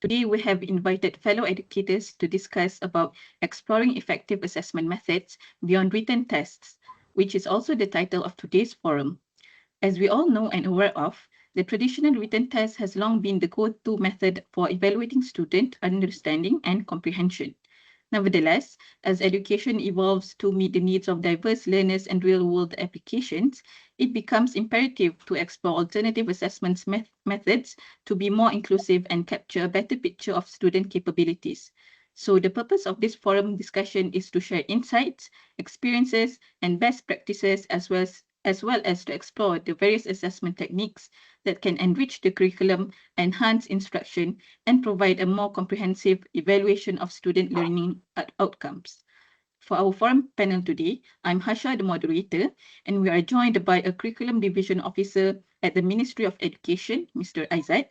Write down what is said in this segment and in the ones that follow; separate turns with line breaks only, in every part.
Today, we have invited fellow educators to discuss about exploring effective assessment methods beyond written tests, which is also the title of today's forum. As we all know and aware of, the traditional written test has long been the go-to method for evaluating student understanding and comprehension. Nevertheless, as education evolves to meet the needs of diverse learners and real-world applications, it becomes imperative to explore alternative assessment methods to be more inclusive and capture a better picture of student capabilities. So the purpose of this forum discussion is to share insights, experiences, and best practices as well as to explore the various assessment techniques that can enrich the curriculum, enhance instruction, and provide a more comprehensive evaluation of student learning outcomes. For our forum panel today, I'm Hasha, the moderator, and we are joined by a Curriculum Division Officer at the Ministry of Education, Mr. Aizat,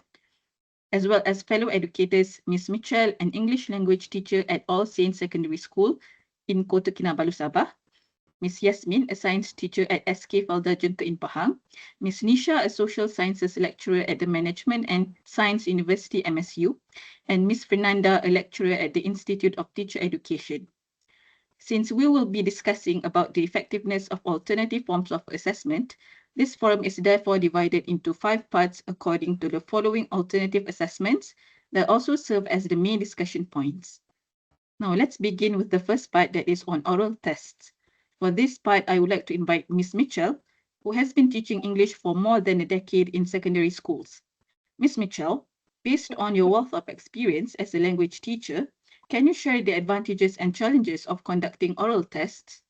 as well as fellow educators, Ms. Mitchell, an English language teacher at All Saints Secondary School in Kota Kinabalu, Sabah, Ms. Yasmin, a science teacher at SK Falda Jenta in Pahang, Ms. Nisha, a social sciences lecturer at the Management and Science University MSU, and Ms. Fernanda, a lecturer at the Institute of Teacher Education. Since we will be discussing about the effectiveness of alternative forms of assessment, this forum is therefore divided into 5 parts according to the following alternative assessments that also serve as the main discussion points. Now let's begin with the first part, that is on oral tests. For this part, I would like to invite Ms. Mitchell, who has been teaching English for more than a decade in secondary schools. Ms. Mitchell, based on your wealth of experience as a language teacher, can you share the advantages and challenges of conducting oral tests?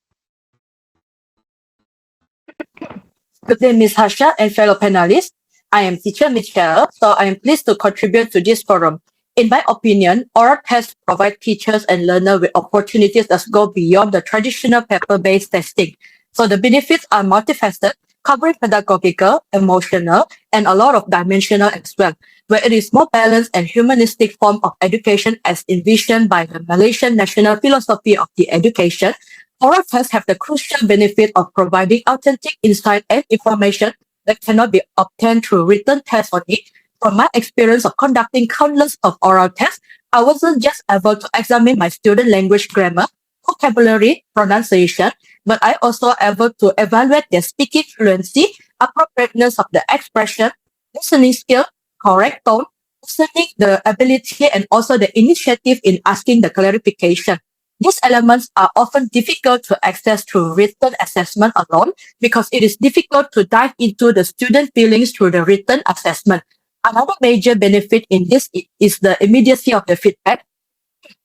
Good day, Ms. Harsha and fellow panelists. I am teacher Michelle, so I am pleased to contribute to this forum. In my opinion, oral tests provide teachers and learners with opportunities that go beyond the traditional paper-based testing. So the benefits are multifaceted, covering pedagogical, emotional, and a lot of dimensional as well, where it is more balanced and humanistic form of education as envisioned by the Malaysian National Philosophy of the Education. Oral tests have the crucial benefit of providing authentic insight and information that cannot be obtained through written tests only. From my experience of conducting countless of oral tests, I wasn't just able to examine my student language grammar, vocabulary, pronunciation, but I also able to evaluate their speaking fluency, appropriateness of the expression, listening skill, correct tone, listening the ability, and also the initiative in asking the clarification. These elements are often difficult to access through written assessment alone because it is difficult to dive into the student feelings through the written assessment. Another major benefit in this is the immediacy of the feedback.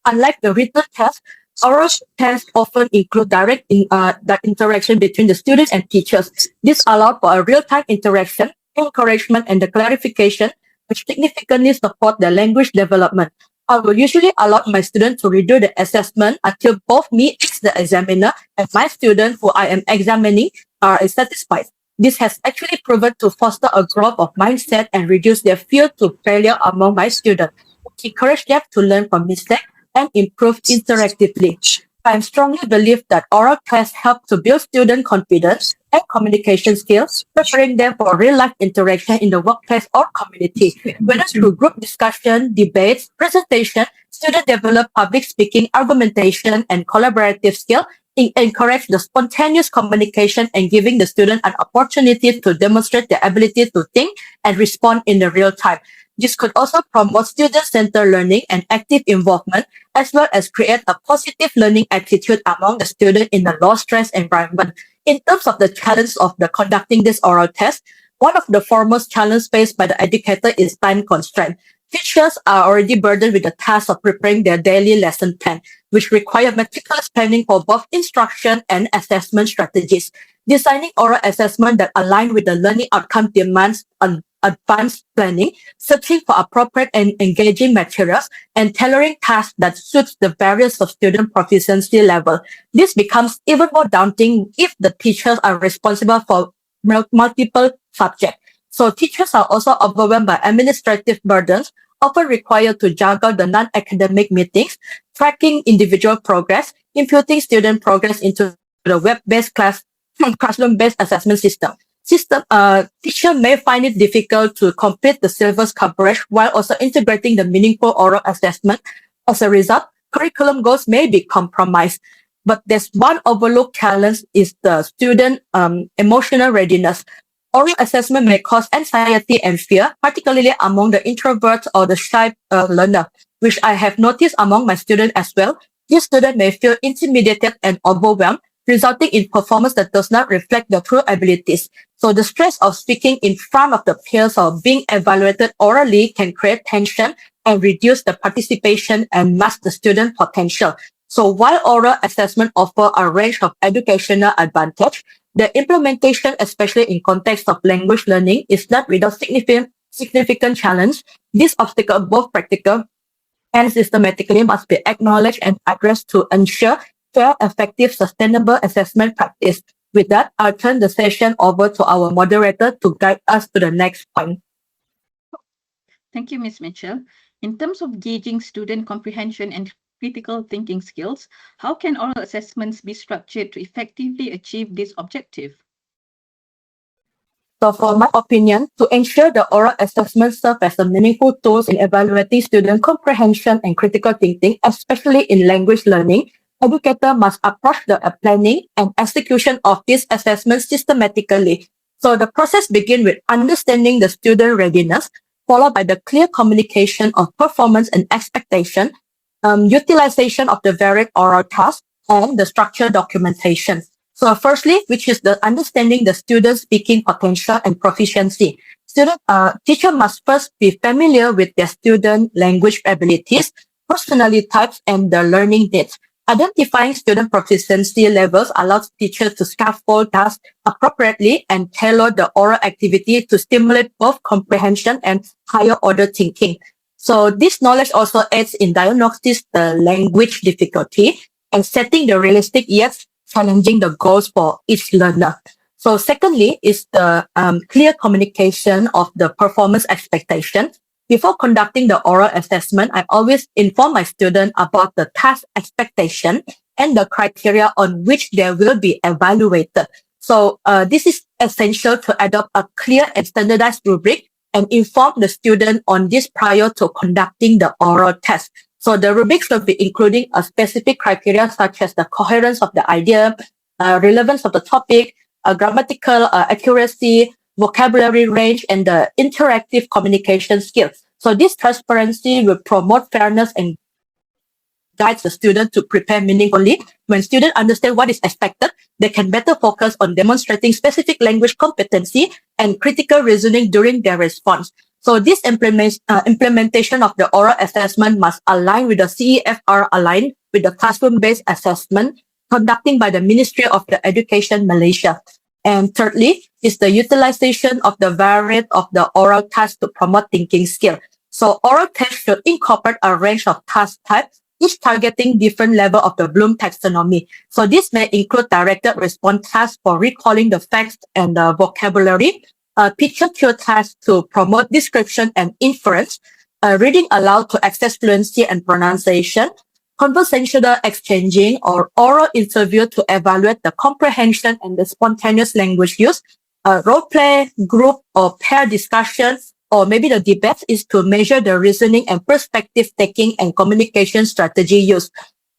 Unlike the written test, oral tests often include direct the interaction between the students and teachers. This allows for a real-time interaction, encouragement, and the clarification, which significantly support the language development. I will usually allow my students to redo the assessment until both me as the examiner and my student who I am examining are satisfied. This has actually proven to foster a growth of mindset and reduce their fear to failure among my students, encourage them to learn from mistakes and improve interactively. I strongly believe that oral tests help to build student confidence and communication skills, preparing them for real-life interaction in the workplace or community. Whether through group discussion, debates, presentation, students develop public speaking, argumentation, and collaborative skill, encourage the spontaneous communication and giving the student an opportunity to demonstrate their ability to think and respond in the real time. This could also promote student-centered learning and active involvement, as well as create a positive learning attitude among the student in a low-stress environment. In terms of the challenge of the conducting this oral test, one of the foremost challenges faced by the educator is time constraint. Teachers are already burdened with the task of preparing their daily lesson plan, which require meticulous planning for both instruction and assessment strategies. Designing oral assessment that align with the learning outcome demands advanced planning, searching for appropriate and engaging materials, and tailoring tasks that suits the various of student proficiency level. This becomes even more daunting if the teachers are responsible for multiple subjects. So teachers are also overwhelmed by administrative burdens, often required to juggle the non-academic meetings, tracking individual progress, imputing student progress into the web-based classroom-based assessment system. Teacher may find it difficult to complete the syllabus coverage while also integrating the meaningful oral assessment. As a result, curriculum goals may be compromised. But there's one overlooked challenge is the student emotional readiness. Oral assessment may cause anxiety and fear, particularly among the introverts or the shy learner, which I have noticed among my students as well. These students may feel intimidated and overwhelmed, resulting in performance that does not reflect their true abilities. So the stress of speaking in front of the peers or being evaluated orally can create tension and reduce the participation and mask the student potential. So while oral assessment offer a range of educational advantage, the implementation, especially in context of language learning, is not without significant challenge. This obstacle, both practical and systematically, must be acknowledged and addressed to ensure fair, effective, sustainable assessment practice. With that, I'll turn the session over to our moderator to guide us to the next point.
Thank you, Ms. Mitchell. In terms of gauging student comprehension and critical thinking skills, how can oral assessments be structured to effectively achieve this objective?
So for my opinion, to ensure the oral assessments serve as a meaningful tools in evaluating student comprehension and critical thinking, especially in language learning, educator must approach the planning and execution of these assessments systematically. So the process begins with understanding the student readiness, followed by the clear communication of performance and expectation, utilization of the varied oral tasks, and the structured documentation. So firstly, which is the understanding the student's speaking potential and proficiency. Teacher must first be familiar with their student language abilities, personality types, and the learning needs. Identifying student proficiency levels allows teachers to scaffold tasks appropriately and tailor the oral activity to stimulate both comprehension and higher order thinking. So this knowledge also aids in diagnosing the language difficulty and setting the realistic yet challenging the goals for each learner. So secondly is the clear communication of the performance expectation. Before conducting the oral assessment, I always inform my student about the task expectation and the criteria on which they will be evaluated. So this is essential to adopt a clear and standardized rubric and inform the student on this prior to conducting the oral test. So the rubric should be including a specific criteria such as the coherence of the idea, relevance of the topic, grammatical accuracy, vocabulary range, and the interactive communication skills. So this transparency will promote fairness and guides the student to prepare meaningfully. When students understand what is expected, they can better focus on demonstrating specific language competency and critical reasoning during their response. So this implementation of the oral assessment must align with the CEFR aligned with the classroom-based assessment conducting by the Ministry of the Education Malaysia. And thirdly is the utilization of the variety of the oral tasks to promote thinking skill. So oral tests should incorporate a range of task types, each targeting different level of the Bloom taxonomy. So this may include directed response tasks for recalling the facts and the vocabulary, picture cue tasks to promote description and inference, reading aloud to access fluency and pronunciation, conversational exchanging or oral interview to evaluate the comprehension and the spontaneous language use, role play, group or pair discussion, or maybe the debate is to measure the reasoning and perspective taking and communication strategy use.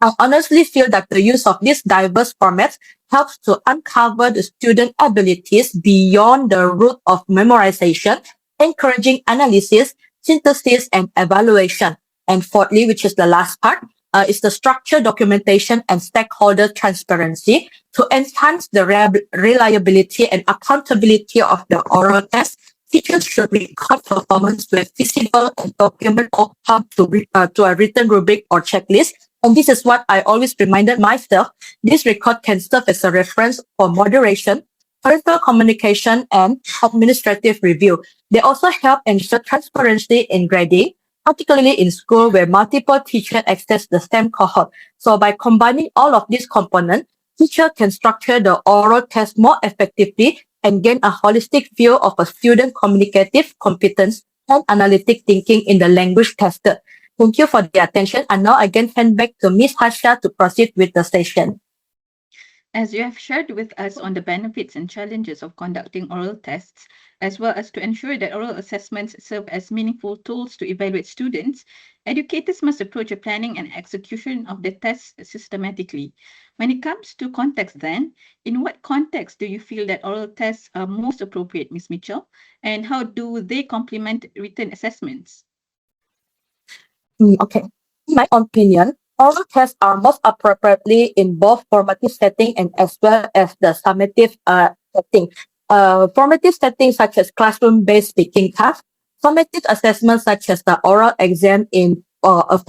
I honestly feel that the use of these diverse formats helps to uncover the student abilities beyond the route of memorization, encouraging analysis, synthesis, and evaluation. And fourthly, which is the last part, is the structure, documentation, and stakeholder transparency to enhance the reliability and accountability of the oral test. Teachers should record performance with visible and document outcome to a written rubric or checklist. And this is what I always reminded myself. This record can serve as a reference for moderation, parental communication, and administrative review. They also help ensure transparency in grading, particularly in school where multiple teachers access the STEM cohort. So by combining all of these components, teacher can structure the oral test more effectively and gain a holistic view of a student communicative competence and analytic thinking in the language tested. Thank you for the attention. And now I can hand back to Ms. Harsha to proceed with the session.
As you have shared with us on the benefits and challenges of conducting oral tests, as well as to ensure that oral assessments serve as meaningful tools to evaluate students, educators must approach the planning and execution of the tests systematically. When it comes to context, then, in what context do you feel that oral tests are most appropriate, Ms. Mitchell, and how do they complement written assessments?
Okay. In my opinion, oral tests are most appropriately in both formative setting and as well as the summative setting. Formative settings such as classroom-based speaking tasks, summative assessments such as the oral exam in for a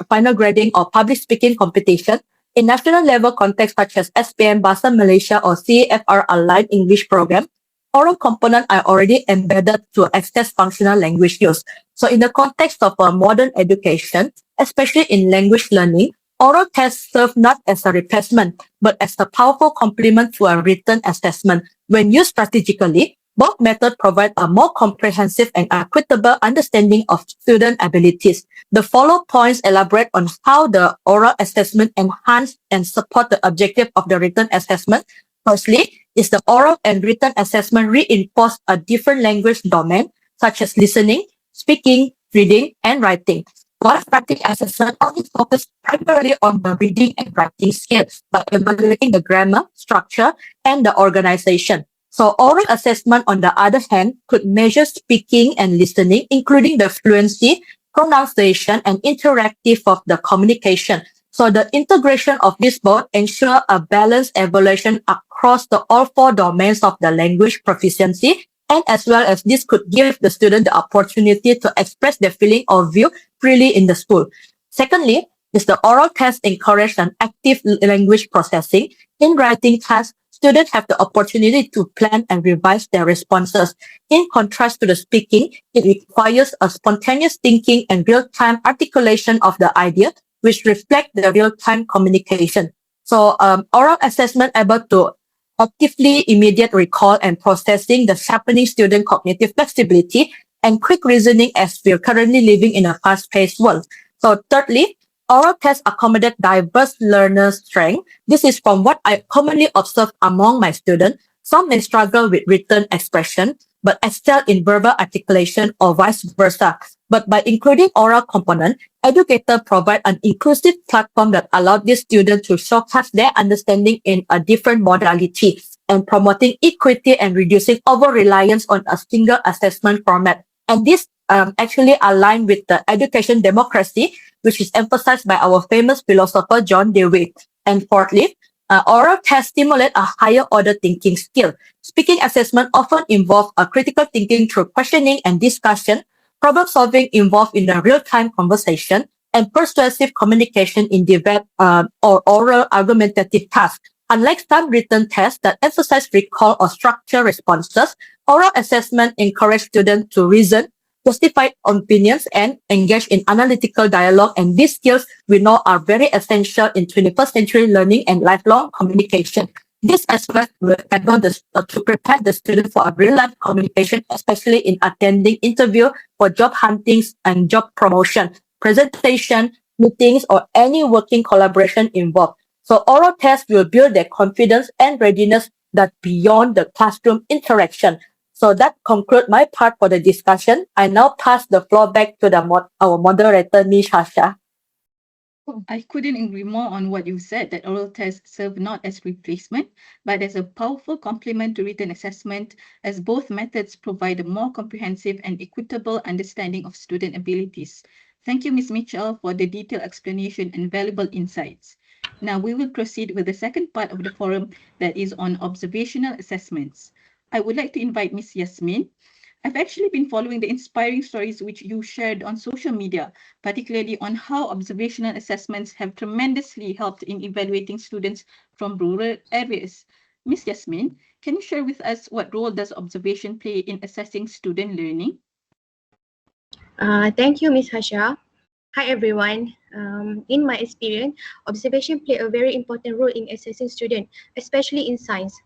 final grading or public speaking competition, in national level context such as SPM, Bahasa Malaysia or CAFR aligned English program, oral component are already embedded to access functional language use. So in the context of a modern education, especially in language learning, oral tests serve not as a replacement, but as a powerful complement to a written assessment. When used strategically, both methods provide a more comprehensive and equitable understanding of student abilities. The follow points elaborate on how the oral assessment enhance and support the objective of the written assessment. Firstly, is the oral and written assessment reinforce a different language domain, such as listening, speaking, reading, and writing. While practice assessment only focus primarily on the reading and writing skills by evaluating the grammar, structure, and the organization. So oral assessment, on the other hand, could measure speaking and listening, including the fluency, pronunciation, and interactive of the communication. So the integration of this both ensure a balanced evaluation across the all four domains of the language proficiency, and as well as this could give the student the opportunity to express their feeling or view freely in the school. Secondly, is the oral test encourage an active language processing. In writing tasks, students have the opportunity to plan and revise their responses. In contrast to the speaking, it requires a spontaneous thinking and real-time articulation of the idea, which reflect the real-time communication. So oral assessment able to actively immediate recall and processing the sharpening student cognitive flexibility and quick reasoning as we're currently living in a fast-paced world. So thirdly, oral tests accommodate diverse learners' strength. This is from what I commonly observe among my students. Some may struggle with written expression, but excel in verbal articulation or vice versa. But by including oral component, educators provide an inclusive platform that allows these students to showcase their understanding in a different modality and promoting equity and reducing over-reliance on a single assessment format. And this actually align with the education democracy, which is emphasized by our famous philosopher John Dewey. And fourthly, oral tests stimulate a higher order thinking skill. Speaking assessment often involve a critical thinking through questioning and discussion, problem solving involved in a real-time conversation, and persuasive communication in debate or oral argumentative tasks. Unlike some written tests that emphasize recall or structure responses, oral assessment encourage students to reason, justify opinions, and engage in analytical dialogue. And these skills we know are very essential in 21st century learning and lifelong communication. This aspect will enable to prepare the student for a real-life communication, especially in attending interview for job huntings and job promotion, presentation, meetings, or any working collaboration involved. So oral tests will build their confidence and readiness that beyond the classroom interaction. So that concludes my part for the discussion. I now pass the floor back to our moderator, Ms. Hasha.
I couldn't agree more on what you said, that oral tests serve not as replacement, but as a powerful complement to written assessment, as both methods provide a more comprehensive and equitable understanding of student abilities. Thank you, Ms. Mitchell, for the detailed explanation and valuable insights. Now we will proceed with the second part of the forum, that is on observational assessments. I would like to invite Ms. Yasmin. I've actually been following the inspiring stories which you shared on social media, particularly on how observational assessments have tremendously helped in evaluating students from rural areas. Miss Yasmin, can you share with us what role does observation play in assessing student learning?
Thank you, Ms. Hasha. Hi, everyone. In my experience, observation play a very important role in assessing students, especially in science.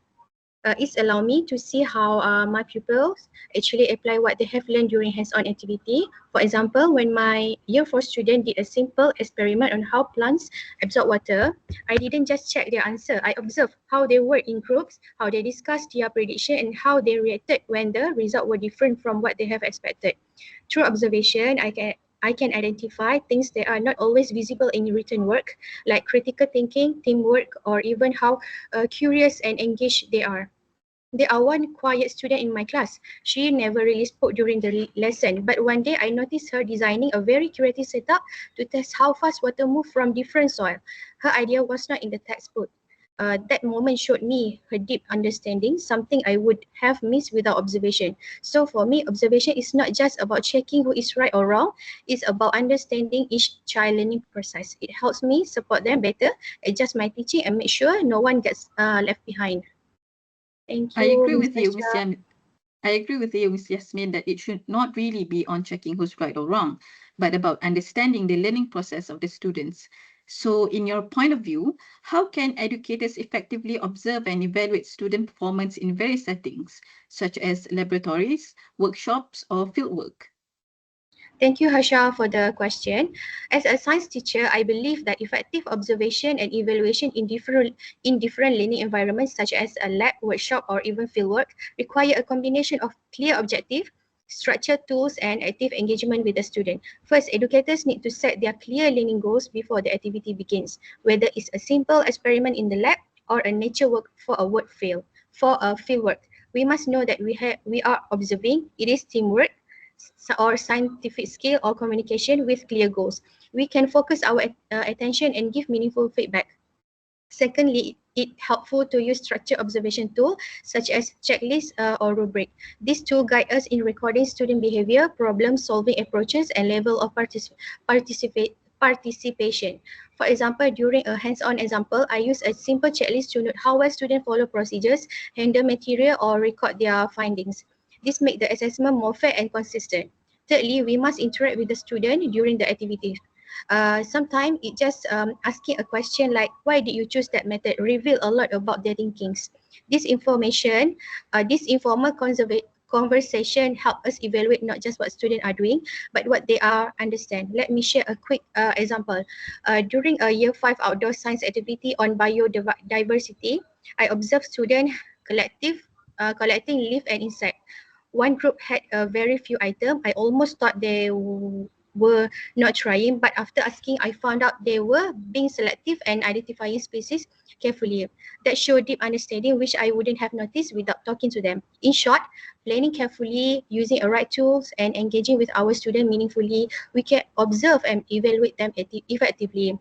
It's allow me to see how my pupils actually apply what they have learned during hands-on activity. For example, when my year 4 student did a simple experiment on how plants absorb water, I didn't just check their answer. I observed how they work in groups, how they discussed their prediction, and how they reacted when the results were different from what they have expected. Through observation, I can identify things that are not always visible in written work, like critical thinking, teamwork, or even how curious and engaged they are. There are one quiet student in my class. She never really spoke during the lesson, but one day I noticed her designing a very creative setup to test how fast water moves from different soil. Her idea was not in the textbook. That moment showed me her deep understanding, something I would have missed without observation. So for me, observation is not just about checking who is right or wrong, it's about understanding each child learning process. It helps me support them better, adjust my teaching, and make sure no one gets left behind. Thank
I
you,
agree
Ms.
with you, Miss
Hasha.
Yam. I agree with you, Miss Yasmin, that it should not really be on checking who's right or wrong, but about understanding the learning process of the students. So, in your point of view, how can educators effectively observe and evaluate student performance in various settings, such as laboratories, workshops, or fieldwork?
Thank you, Harsha, for the question. As a science teacher, I believe that effective observation and evaluation in different learning environments, such as a lab, workshop, or even fieldwork, require a combination of clear objective, structured tools, and active engagement with the student. First, educators need to set their clear learning goals before the activity begins, whether it's a simple experiment in the lab or a nature work for a work field. For a fieldwork, we must know that we are observing. It is teamwork or scientific skill or communication with clear goals. We can focus our attention and give meaningful feedback. Secondly, it helpful to use structured observation tool such as checklist or rubric. This tool guide us in recording student behavior, problem solving approaches, and level of participation. For example, during a hands-on example, I use a simple checklist to note how well students follow procedures, handle material, or record their findings. This makes the assessment more fair and consistent. Thirdly, we must interact with the student during the activity. Sometimes it just asking a question like, why did you choose that method, reveal a lot about their thinkings. This information, this informal conversation help us evaluate not just what students are doing, but what they are understand. Let me share a quick example. During a year 5 outdoor science activity on biodiversity, I observed students collecting leaf and insect. One group had a very few items. I almost thought they were not trying, but after asking, I found out they were being selective and identifying species carefully. That showed deep understanding, which I wouldn't have noticed without talking to them. In short, planning carefully, using the right tools, and engaging with our students meaningfully, we can observe and evaluate them effectively.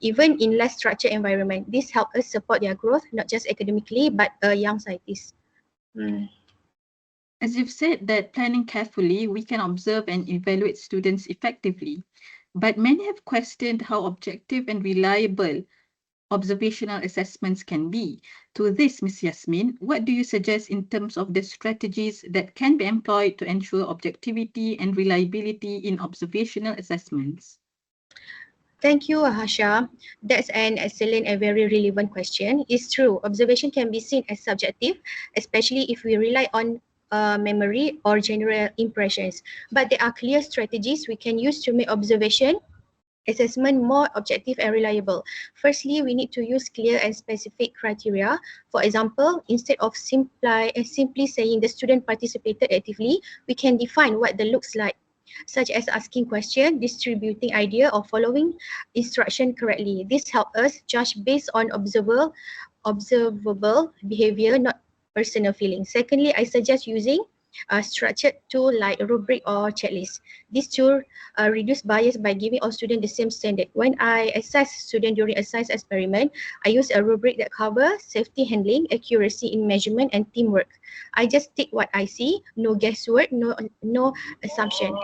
Even in less structured environment, this helps us support their growth, not just academically, but young scientists. Mm.
As you've said that planning carefully, we can observe and evaluate students effectively. But many have questioned how objective and reliable observational assessments can be. To this, Ms. Yasmin, what do you suggest in terms of the strategies that can be employed to ensure objectivity and reliability in observational assessments?
Thank you, Hasha. That's an excellent and very relevant question. It's true, observation can be seen as subjective, especially if we rely on memory or general impressions. But there are clear strategies we can use to make observation assessment more objective and reliable. Firstly, we need to use clear and specific criteria. For example, instead of simply saying the student participated actively, we can define what the looks like, such as asking questions, distributing idea, or following instruction correctly. This helps us judge based on observable behavior, not personal feelings. Secondly, I suggest using a structured tool like rubric or checklist. This tool reduce bias by giving all students the same standard. When I assess students during a science experiment, I use a rubric that covers safety handling, accuracy in measurement, and teamwork. I just take what I see, no guesswork, no assumption.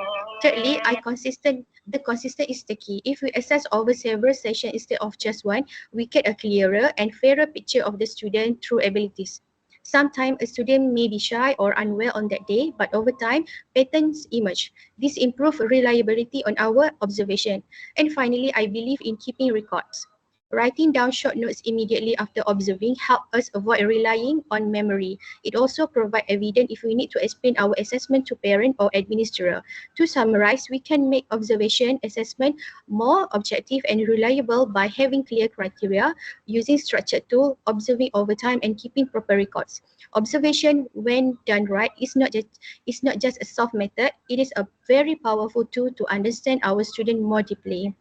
Thirdly, the consistent is the key. If we assess over several sessions instead of just one, we get a clearer and fairer picture of the student through abilities. Sometimes a student may be shy or unwell on that day, but over time, patterns emerge. This improves reliability on our observation. And finally, I believe in keeping records. Writing down short notes immediately after observing help us avoid relying on memory. It also provides evidence if we need to explain our assessment to parent or administrator. To summarize, we can make observation assessment more objective and reliable by having clear criteria, using structured tool, observing over time, and keeping proper records. Observation, when done right, is not just a soft method. It is a very powerful tool to understand our student more deeply.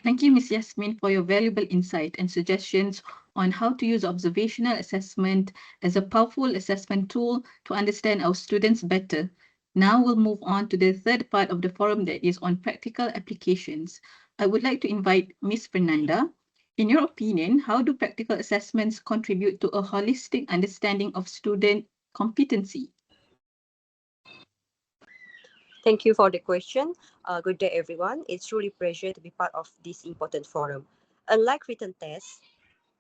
Thank you, Ms. Yasmin, for your valuable insight and suggestions on how to use observational assessment as a powerful assessment tool to understand our students better. Now we'll move on to the third part of the forum that is on practical applications. I would like to invite Ms. Fernanda. In your opinion, how do practical assessments contribute to a holistic understanding of student competency?
Thank you for the question. Good day, everyone. It's truly a pleasure to be part of this important forum. Unlike written tests,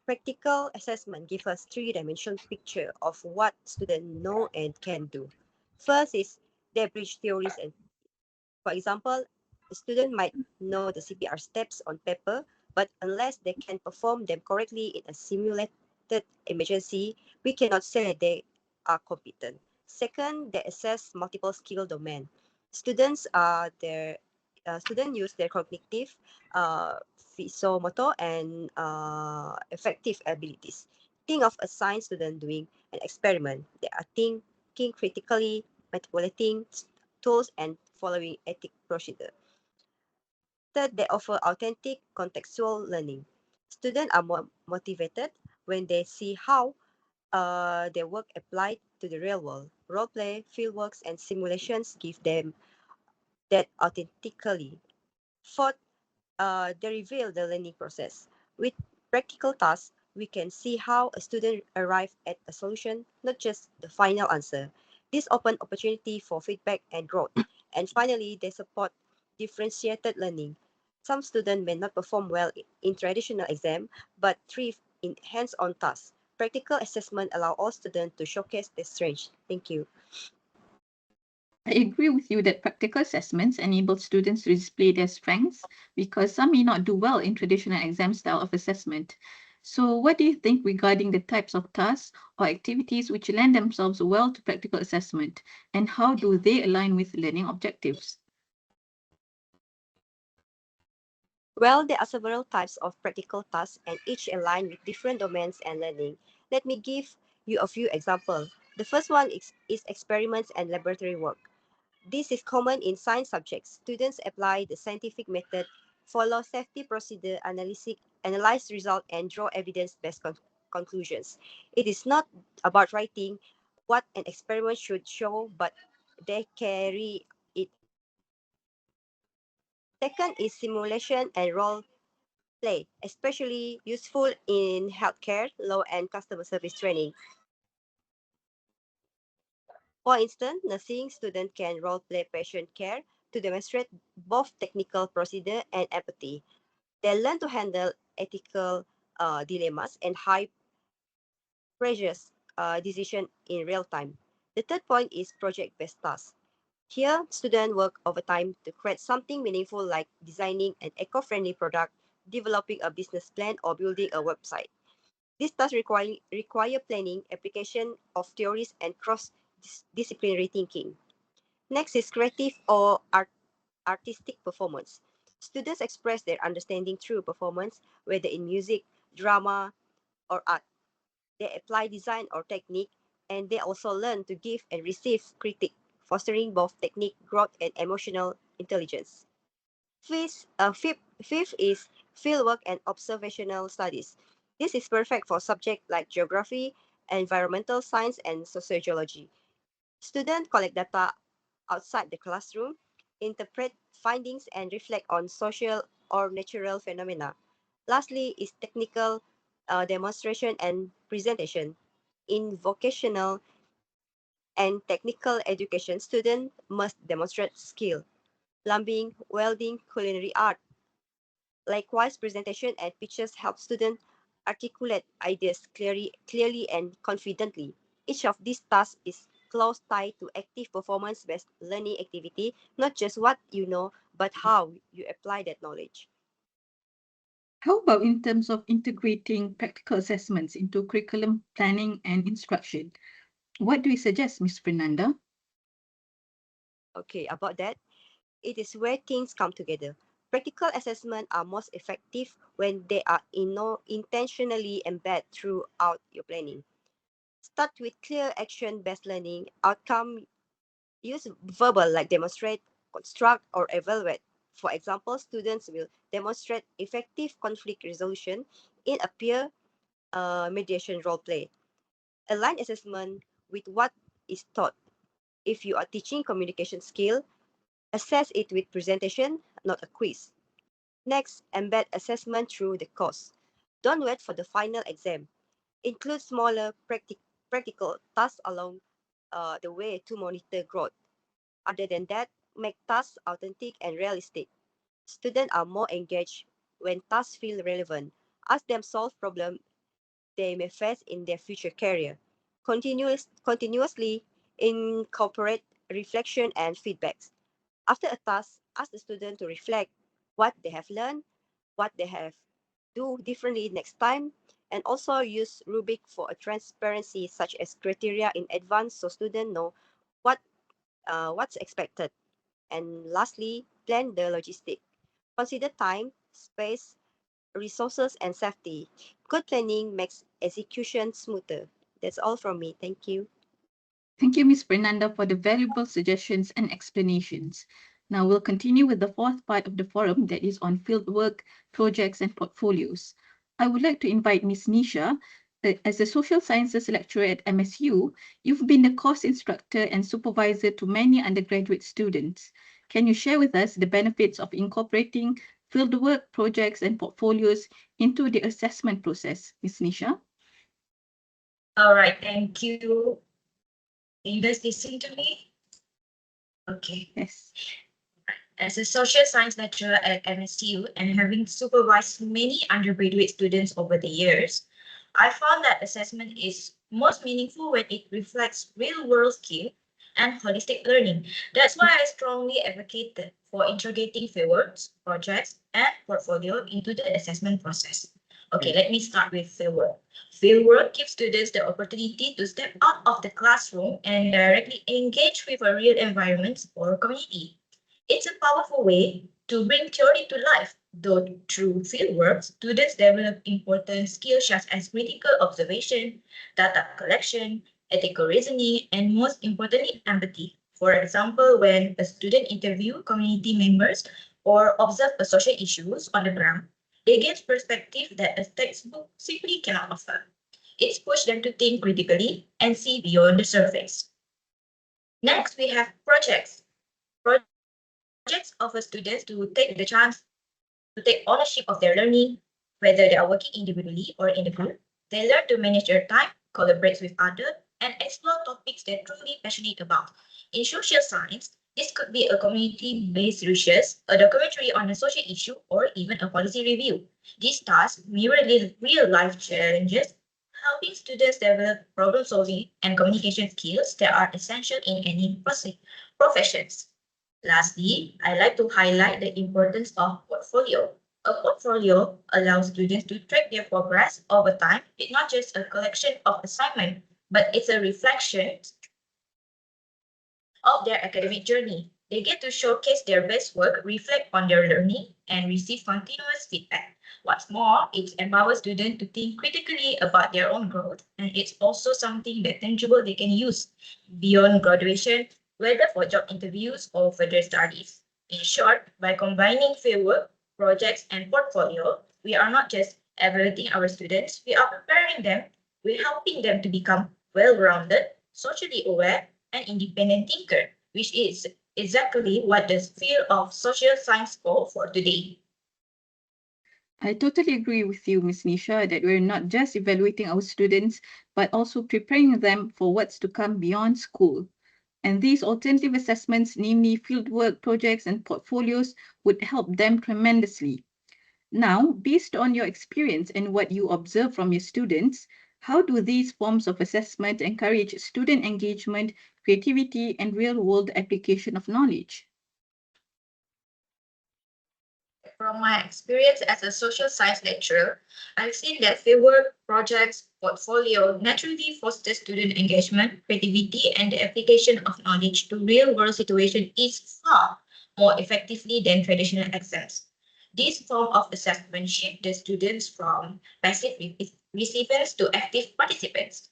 practical assessment gives us three-dimensional picture of what students know and can do. First is they bridge theories and, for example, a student might know the CPR steps on paper, but unless they can perform them correctly in a simulated emergency, we cannot say they are competent. Second, they assess multiple skill domain. Students are their students use their cognitive, physomotor, and effective abilities. Think of a science student doing an experiment. They are thinking critically, manipulating tools, and following ethic procedure. Third, they offer authentic contextual learning. Students are more motivated when they see how their work applied to the real world. Role play, fieldworks, and simulations give them that authentically. Fourth, they reveal the learning process. With practical tasks, we can see how a student arrived at a solution, not just the final answer. This opens opportunity for feedback and growth. And finally, they support differentiated learning. Some students may not perform well in traditional exam, but thrive in hands-on tasks. Practical assessment allow all students to showcase their strengths. Thank you.
I agree with you that practical assessments enable students to display their strengths because some may not do well in traditional exam style of assessment. So, what do you think regarding the types of tasks or activities which lend themselves well to practical assessment, and how do they align with learning objectives?
Well, there are several types of practical tasks and each align with different domains and learning. Let me give you a few examples. The first one is experiments and laboratory work. This is common in science subjects. Students apply the scientific method, follow safety procedure, analyze results, and draw evidence-based conclusions. It is not about writing what an experiment should show, but they carry it out. Second is simulation and role play, especially useful in healthcare, law, and customer service training. For instance, nursing students can role play patient care to demonstrate both technical procedure and empathy. They learn to handle ethical dilemmas and high pressures decision in real time. The third point is project-based tasks. Here, students work overtime to create something meaningful like designing an eco-friendly product, developing a business plan, or building a website. These tasks require planning, application of theories, and cross-disciplinary thinking. Next is creative or artistic performance. Students express their understanding through performance, whether in music, drama, or art. They apply design or technique, and they also learn to give and receive critique, fostering both technique growth and emotional intelligence. Fifth is fieldwork and observational studies. This is perfect for subjects like geography, environmental science, and sociology. Students collect data outside the classroom, interpret findings, and reflect on social or natural phenomena. Lastly, is technical demonstration and presentation. In vocational and technical education, students must demonstrate skill, plumbing, welding, culinary art. Likewise, presentation and pictures help students articulate ideas clearly and confidently. Each of these tasks is close tied to active performance-based learning activity, not just what you know, but how you apply that knowledge.
How about in terms of integrating practical assessments into curriculum planning and instruction? What do you suggest, Ms. Fernanda?
Okay, about that, it is where things come together. Practical assessments are most effective when they are intentionally embedded throughout your planning. Start with clear action-based learning outcome. Use verbal like demonstrate, construct, or evaluate. For example, students will demonstrate effective conflict resolution in a peer mediation role play. Align assessment with what is taught. If you are teaching communication skill, assess it with presentation, not a quiz. Next, embed assessment through the course. Don't wait for the final exam. Include smaller practical tasks along the way to monitor growth. Other than that, make tasks authentic and realistic. Students are more engaged when tasks feel relevant. Ask them solve problems they may face in their future career. Continuously incorporate reflection and feedbacks. After a task, ask the student to reflect what they have learned, what they have do differently next time, and also use rubric for a transparency such as criteria in advance so students know what what's expected. And lastly, plan the logistic. Consider time, space, resources, and safety. Good planning makes execution smoother. That's all from me. Thank you.
Thank you, Ms. Fernanda, for the valuable suggestions and explanations. Now we'll continue with the fourth part of the forum that is on fieldwork, projects, and portfolios. I would like to invite Ms. Nisha. As a social sciences lecturer at MSU, you've been the course instructor and supervisor to many undergraduate students. Can you share with us the benefits of incorporating fieldwork, projects, and portfolios into the assessment process, Ms. Nisha?
All right, thank you. Can you guys listen to me? Okay.
Yes.
As a social science lecturer at MSU and having supervised many undergraduate students over the years, I found that assessment is most meaningful when it reflects real-world skill and holistic learning. That's why I strongly advocated for integrating fieldworks, projects, and portfolio into the assessment process. Okay, let me start with fieldwork. Fieldwork gives students the opportunity to step out of the classroom and directly engage with a real environment or community. It's a powerful way to bring theory to life, though through fieldwork, students develop important skills such as critical observation, data collection, ethical reasoning, and most importantly, empathy. For example, when a student interview community members or observe a social issues on the ground, they gain perspective that a textbook simply cannot offer. It's pushed them to think critically and see beyond the surface. Next, we have projects. Projects offer students to take the chance to take ownership of their learning, whether they are working individually or in a group. They learn to manage their time, collaborate with others, and explore topics they're truly passionate about. In social science, this could be a community-based research, a documentary on a social issue, or even a policy review. These tasks mirror real-life challenges, helping students develop problem-solving and communication skills that are essential in any professions. Lastly, I like to highlight the importance of portfolio. A portfolio allows students to track their progress over time. It's not just a collection of assignments, but it's a reflection of their academic journey. They get to showcase their best work, reflect on their learning, and receive continuous feedback. What's more, it empowers students to think critically about their own growth, and it's also something that tangible they can use beyond graduation, whether for job interviews or further studies. In short, by combining fieldwork, projects, and portfolio, we are not just evaluating our students, we are preparing them, we're helping them to become well-rounded, socially aware, and independent thinker, which is exactly what the field of social science calls for today.
I totally agree with you, Ms. Nisha, that we're not just evaluating our students, but also preparing them for what's to come beyond school. And these alternative assessments, namely fieldwork projects and portfolios, would help them tremendously. Now, based on your experience and what you observe from your students, how do these forms of assessment encourage student engagement, creativity, and real-world application of knowledge?
from my experience as a social science lecturer, I've seen that fieldwork, projects, portfolio naturally foster student engagement, creativity, and the application of knowledge to real-world situations is far more effectively than traditional exams. This form of assessment shifts the students from passive recipients to active participants.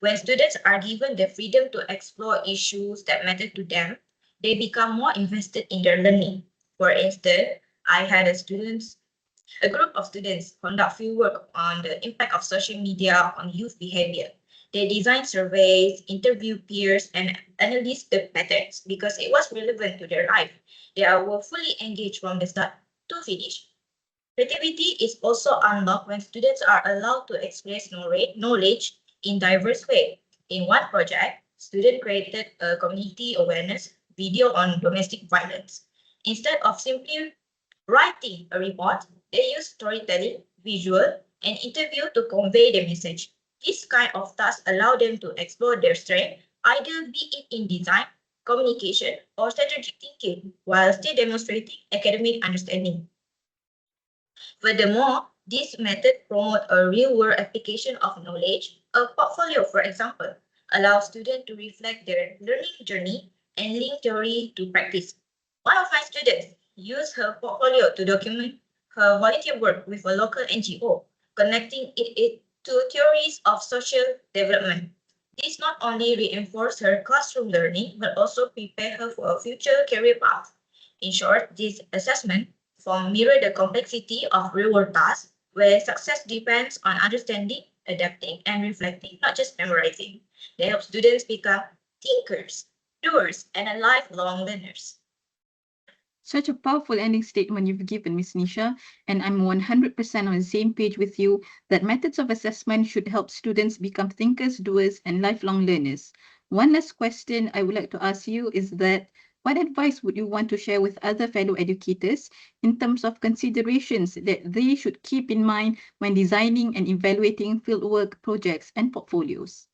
When students are given the freedom to explore issues that matter to them, they become more invested in their learning. For instance, I had a group of students conduct fieldwork on the impact of social media on youth behavior. They designed surveys, interviewed peers, and analyzed the patterns because it was relevant to their life. They were fully engaged from the start to finish. Creativity is also unlocked when students are allowed to express knowledge in diverse ways. In one project, students created a community awareness video on domestic violence. Instead of simply writing a report, they use storytelling, visual, and interview to convey the message. This kind of task allow them to explore their strength, either be it in design, communication, or strategic thinking, while still demonstrating academic understanding. Furthermore, this method promotes a real-world application of knowledge. A portfolio, for example, allows students to reflect their learning journey and link theory to practice. One of my students used her portfolio to document her volunteer work with a local NGO, connecting it to theories of social development. This not only reinforced her classroom learning, but also prepared her for a future career path. In short, this assessment form mirror the complexity of real-world tasks, where success depends on understanding, adapting, and reflecting, not just memorizing. They help students become thinkers, doers, and lifelong learners.
Such a powerful ending statement you've given, Miss Nisha, and I'm 100% on the same page with you that methods of assessment should help students become thinkers, doers, and lifelong learners. One last question I would like to ask you is that what advice would you want to share with other fellow educators in terms of considerations that they should keep in mind when designing and evaluating fieldwork projects and portfolios?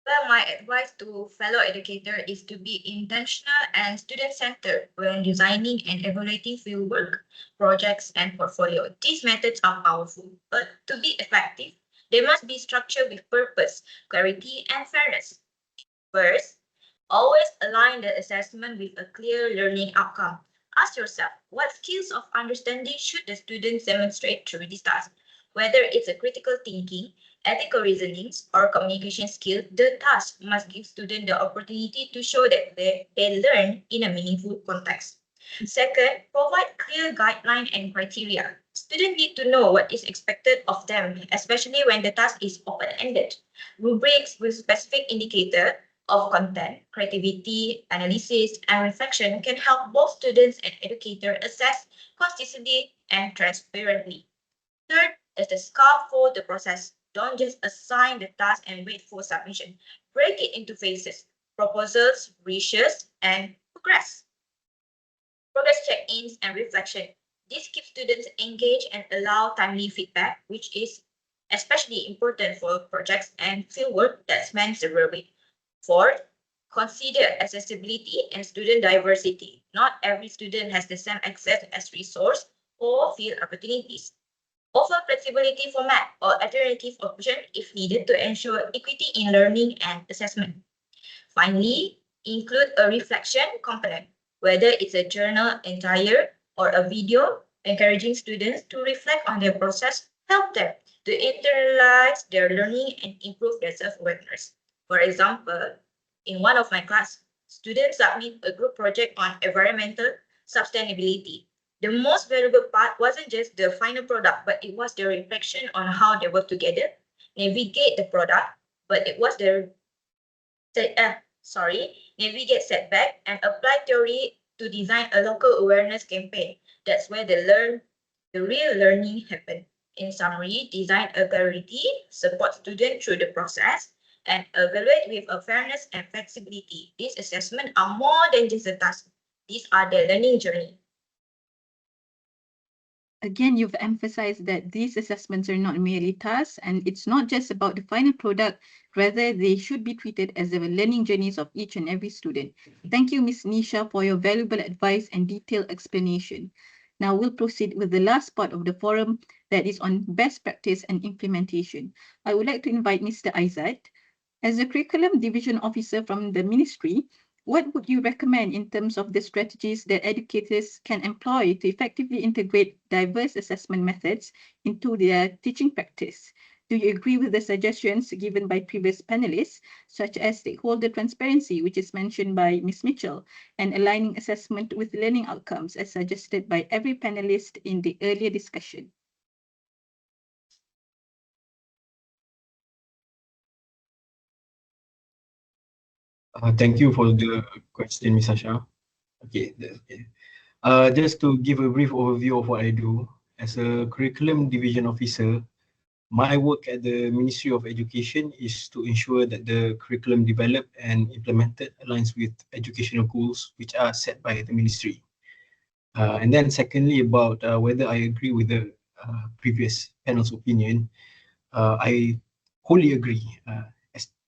Well, my advice to fellow educator is to be intentional and student-centered when designing and evaluating fieldwork, projects, and portfolio. These methods are powerful, but to be effective, they must be structured with purpose, clarity, and fairness. First, always align the assessment with a clear learning outcome. Ask yourself, what skills of understanding should the students demonstrate through this task? Whether it's a critical thinking, ethical reasonings, or communication skill, the task must give students the opportunity to show that they learn in a meaningful context. Second, provide clear guideline and criteria. Students need to know what is expected of them, especially when the task is open-ended. Rubrics with specific indicator of content, creativity, analysis, and reflection can help both students and educators assess consistently and transparently. Third is the scaffold the process. Don't just assign the task and wait for submission. Break it into phases, proposals, research, and progress. Progress check-ins and reflection. This keeps students engaged and allow timely feedback, which is especially important for projects and fieldwork that spans several weeks. Fourth, consider accessibility and student diversity. Not every student has the same access as resource or field opportunities. Offer flexibility for math or alternative option if needed to ensure equity in learning and assessment. Finally, include a reflection component, whether it's a journal entire or a video, encouraging students to reflect on their process, help them to internalize their learning and improve their self-awareness. For example, in one of my class, students submit a group project on environmental sustainability. The most valuable part wasn't just the final product, but it was the reflection on how they work together, navigate the product, but it was the navigate setback and apply theory to design a local awareness campaign. That's where the real learning happen. In summary, design a clarity, support students through the process, and evaluate with a fairness and flexibility. These assessments are more than just a task. These are the learning journey.
Again, you've emphasized that these assessments are not merely tasks, and it's not just about the final product. Rather, they should be treated as the learning journeys of each and every student. Thank you, Ms. Nisha, for your valuable advice and detailed explanation. Now we'll proceed with the last part of the forum, that is on best practice and implementation. I would like to invite Mr. Aizat. As a curriculum division officer from the ministry, what would you recommend in terms of the strategies that educators can employ to effectively integrate diverse assessment methods into their teaching practice? Do you agree with the suggestions given by previous panelists, such as stakeholder transparency, which is mentioned by Ms. Mitchell, and aligning assessment with learning outcomes, as suggested by every panelist in the earlier discussion?
Thank you for the question, Ms. Asha. Okay. Just to give a brief overview of what I do as a curriculum division officer, my work at the Ministry of Education is to ensure that the curriculum developed and implemented aligns with educational goals which are set by the ministry. And then secondly, about whether I agree with the previous panel's opinion, I wholly agree.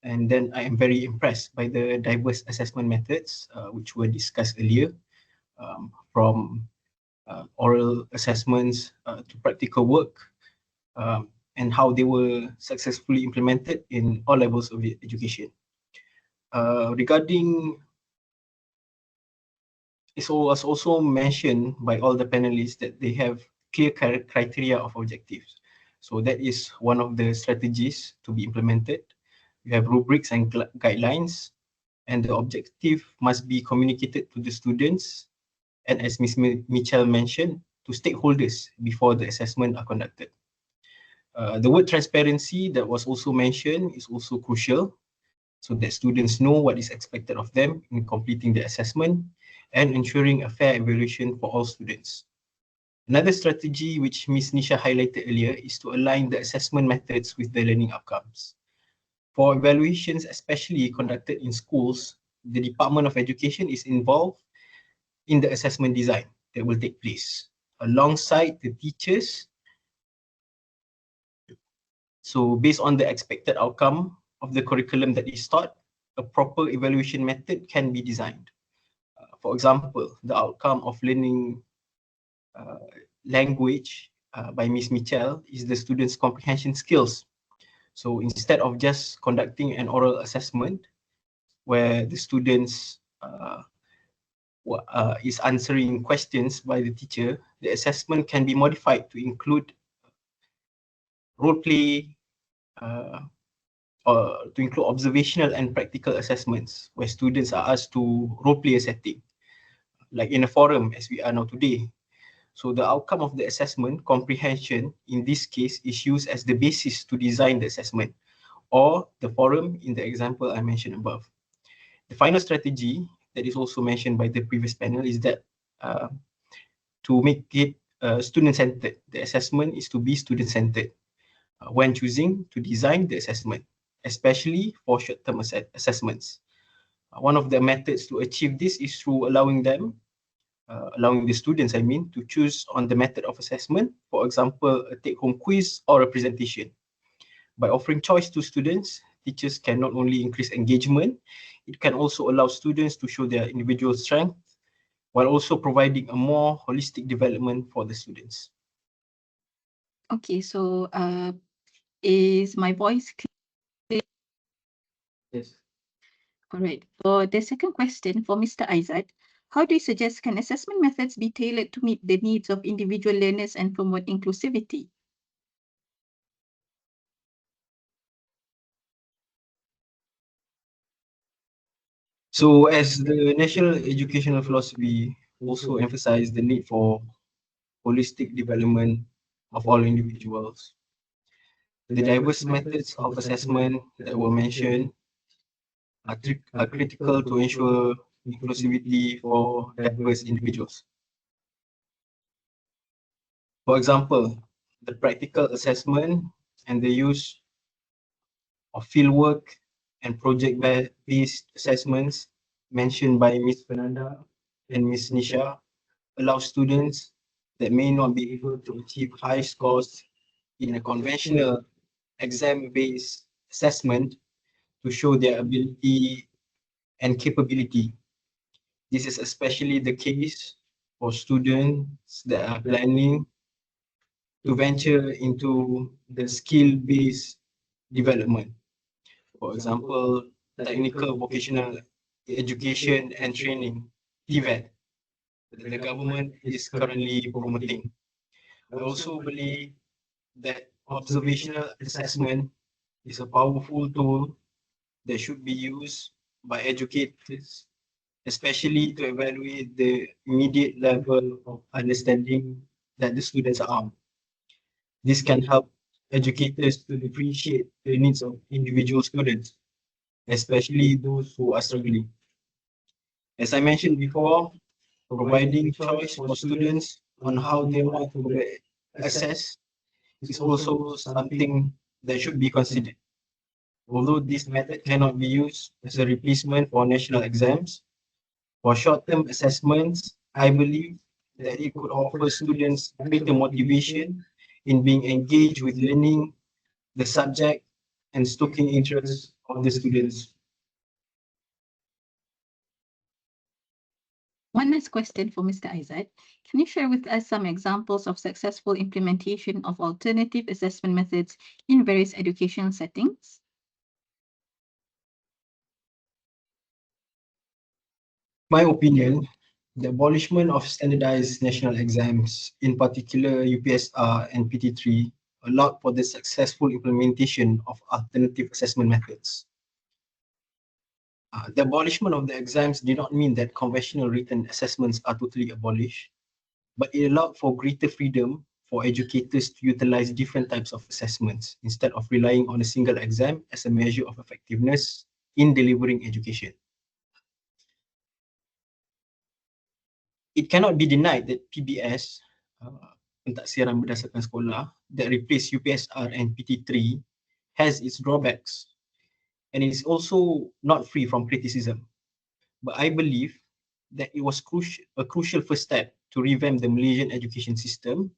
And then I am very impressed by the diverse assessment methods which were discussed earlier, from oral assessments to practical work, and how they were successfully implemented in all levels of education. Regarding, it was also mentioned by all the panelists that they have clear criteria of objectives. So that is one of the strategies to be implemented. We have rubrics and guidelines, and the objective must be communicated to the students, and as Ms. Mitchell mentioned, to stakeholders before the assessment are conducted. The word transparency that was also mentioned is also crucial, so that students know what is expected of them in completing the assessment and ensuring a fair evaluation for all students. Another strategy which Ms. Nisha highlighted earlier is to align the assessment methods with the learning outcomes. For evaluations, especially conducted in schools, the Department of Education is involved in the assessment design that will take place alongside the teachers. So based on the expected outcome of the curriculum that is taught, a proper evaluation method can be designed. For example, the outcome of learning language by Ms. Mitchell is the students' comprehension skills. So instead of just conducting an oral assessment where the students is answering questions by the teacher, the assessment can be modified to include role play, or to include observational and practical assessments where students are asked to role play a setting, like in a forum as we are now today. So the outcome of the assessment, comprehension, in this case, is used as the basis to design the assessment, or the forum in the example I mentioned above. The final strategy that is also mentioned by the previous panel is that to make it student-centered. The assessment is to be student-centered when choosing to design the assessment, especially for short-term assessments. One of the methods to achieve this is through allowing the students, to choose on the method of assessment, for example, a take-home quiz or a presentation. By offering choice to students, teachers can not only increase engagement, it can also allow students to show their individual strength while also providing a more holistic development for the students.
Okay, so is my voice clear?
Yes.
All right. For the second question for Mr. Aizat, how do you suggest can assessment methods be tailored to meet the needs of individual learners and promote inclusivity?
So as the national educational philosophy also emphasized the need for holistic development of all individuals, the diverse methods of assessment that were mentioned are critical to ensure inclusivity for diverse individuals. For example, the practical assessment and the use of fieldwork and project-based assessments mentioned by Ms. Fernanda and Ms. Nisha allow students that may not be able to achieve high scores in a conventional exam-based assessment to show their ability and capability. This is especially the case for students that are planning to venture into the skill-based development. For example, technical vocational education and training, TVET, that the government is currently promoting. I also believe that observational assessment is a powerful tool that should be used by educators, especially to evaluate the immediate level of understanding that the students are on. This can help educators to differentiate the needs of individual students, especially those who are struggling. As I mentioned before, providing choice for students on how they want to be assessed is also something that should be considered. Although this method cannot be used as a replacement for national exams, for short-term assessments, I believe that it could offer students greater motivation in being engaged with learning the subject and stoking interest of the students.
One last question for Mr. Aizat. Can you share with us some examples of successful implementation of alternative assessment methods in various educational settings?
My opinion, the abolishment of standardized national exams, in particular UPSR and PT3, allowed for the successful implementation of alternative assessment methods. The abolishment of the exams did not mean that conventional written assessments are totally abolished, but it allowed for greater freedom for educators to utilize different types of assessments instead of relying on a single exam as a measure of effectiveness in delivering education. It cannot be denied that PBS, pentaksiran berdasarkan sekolah, that replaced UPSR and PT3 has its drawbacks, and it is also not free from criticism. But I believe that it was a crucial first step to revamp the Malaysian education system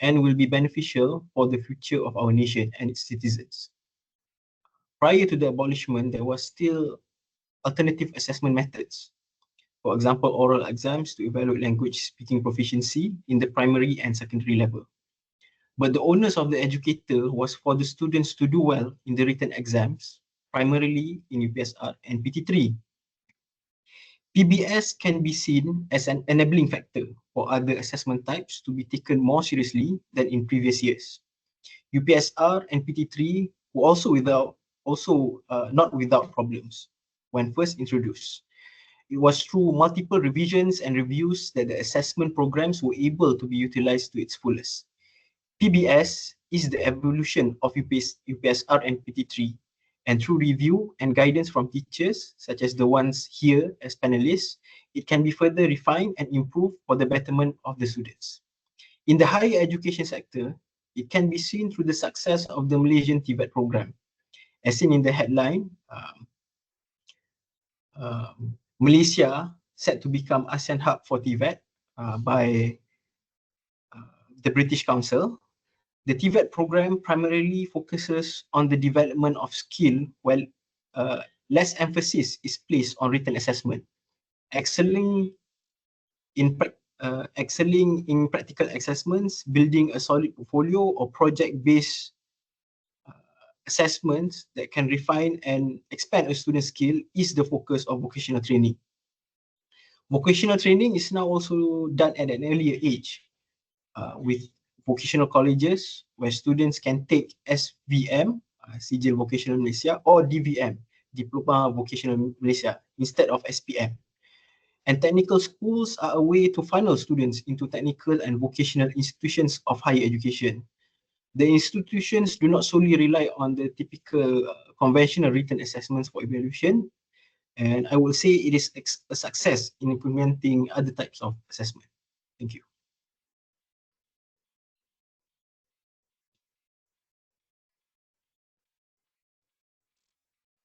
and will be beneficial for the future of our nation and its citizens. Prior to the abolishment, there was still alternative assessment methods. For example, oral exams to evaluate language speaking proficiency in the primary and secondary level. But the onus of the educator was for the students to do well in the written exams, primarily in UPSR and PT3. PBS can be seen as an enabling factor for other assessment types to be taken more seriously than in previous years. UPSR and PT3 were not without problems when first introduced. It was through multiple revisions and reviews that the assessment programs were able to be utilized to its fullest. PBS is the evolution of UPSR and PT3, and through review and guidance from teachers, such as the ones here as panelists, it can be further refined and improved for the betterment of the students. In the higher education sector, it can be seen through the success of the Malaysian TVET program. As seen in the headline, Malaysia set to become ASEAN hub for TVET by the British Council. The TVET program primarily focuses on the development of skill, while less emphasis is placed on written assessment. Excelling in practical assessments, building a solid portfolio or project-based assessments that can refine and expand a student's skill is the focus of vocational training. Vocational training is now also done at an earlier age with vocational colleges where students can take SVM, Sijil Vocational Malaysia, or DVM, Diploma Vocational Malaysia, instead of SPM. And technical schools are a way to funnel students into technical and vocational institutions of higher education. The institutions do not solely rely on the typical conventional written assessments for evaluation, and I will say it is a success in implementing other types of assessment. Thank you.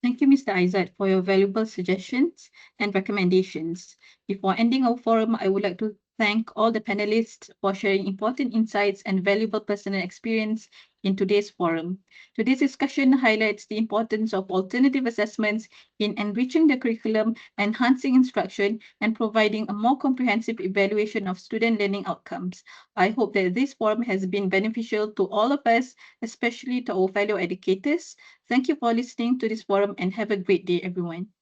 Thank you, Mr. Aizat, for your valuable suggestions and recommendations. Before ending our forum, I would like to thank all the panelists for sharing important insights and valuable personal experience in today's forum. Today's discussion highlights the importance of alternative assessments in enriching the curriculum, enhancing instruction, and providing a more comprehensive evaluation of student learning outcomes. I hope that this forum has been beneficial to all of us, especially to our fellow educators. Thank you for listening to this forum and have a great day, everyone.